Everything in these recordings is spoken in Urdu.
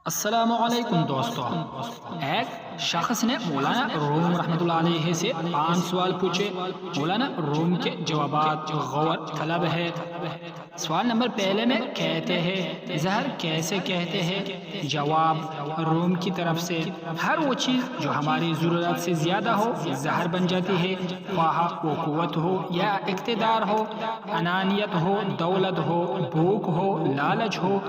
السلام علیکم دوستو۔ ایک شخص نے مولانا روم رحمۃ اللہ علیہ سے 5 سوال پوچھے۔ مولانا روم کے جوابات غور طلب ہے۔ سوال نمبر پہلے میں کہتے ہیں زہر کیسے کہتے ہیں؟ جواب روم کی طرف سے ہر وہ چیز جو ہماری ضرورت سے زیادہ ہو زہر بن جاتی ہے، خواہ وہ قوت ہو یا اقتدار ہو، انانیت ہو، دولت ہو، بھوک ہو، لالچ ہو،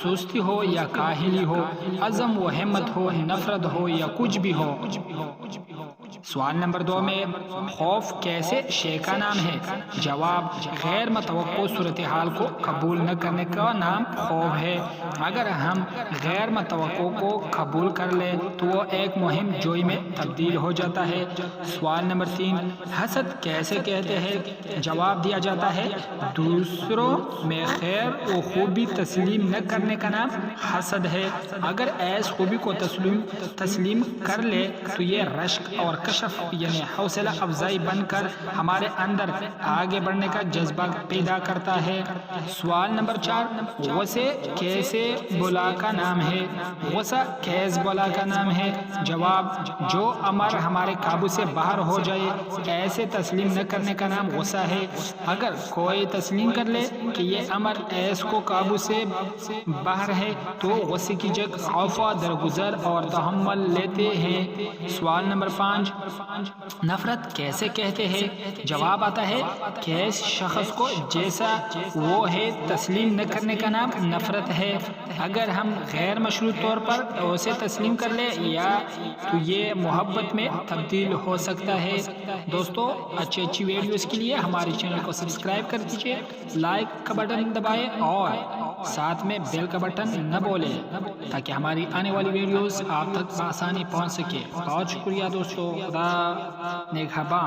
سستی ہو یا کاہلی ہو، عزم و ہمت ہو، نفرت ہو یا کچھ بھی ہو۔ سوال نمبر 2 میں خوف کیسے شے کا نام ہے؟ جواب غیر متوقع صورتحال کو قبول نہ کرنے کا نام خوف ہے۔ اگر ہم غیر متوقع کو قبول کر لیں تو وہ ایک مہم جوئی میں تبدیل ہو جاتا ہے۔ سوال نمبر 3 حسد کیسے کہتے ہیں؟ جواب دیا جاتا ہے دوسروں میں خیر و خوبی تسلیم نہ کرنے کا نام حسد ہے۔ اگر ایس خوبی کو تسلیم کر لے تو یہ رشک اور کشف یعنی حوصلہ افزائی بن کر ہمارے اندر آگے بڑھنے کا جذبہ پیدا کرتا ہے۔ سوال نمبر 4 غصے کیسے بلا کا نام ہے؟ غصہ کیس بلا کا نام ہے۔ جواب جو امر ہمارے قابو سے باہر ہو جائے ایسے تسلیم نہ کرنے کا نام غصہ ہے۔ اگر کوئی تسلیم کر لے کہ یہ امر ایس کو قابو سے باہر ہے تو غصے کی جگہ عفو، درگزر اور تحمل لیتے ہیں۔ سوال نمبر 5 نفرت کیسے کہتے ہیں؟ جواب آتا ہے کس شخص کو جیسا وہ ہے تسلیم نہ کرنے کا نام نفرت ہے۔ اگر ہم غیر مشروط طور پر اسے تسلیم کر لیں یا تو یہ محبت میں تبدیل ہو سکتا ہے۔ دوستو اچھی ویڈیوز کے لیے ہمارے چینل کو سبسکرائب کر دیجئے، لائک کا بٹن دبائیں اور ساتھ میں بیل کا بٹن نہ بولیں تاکہ ہماری آنے والی ویڈیوز آپ تک بآسانی پہنچ سکے۔ بہت شکریہ دوستو، خدا نگہبان۔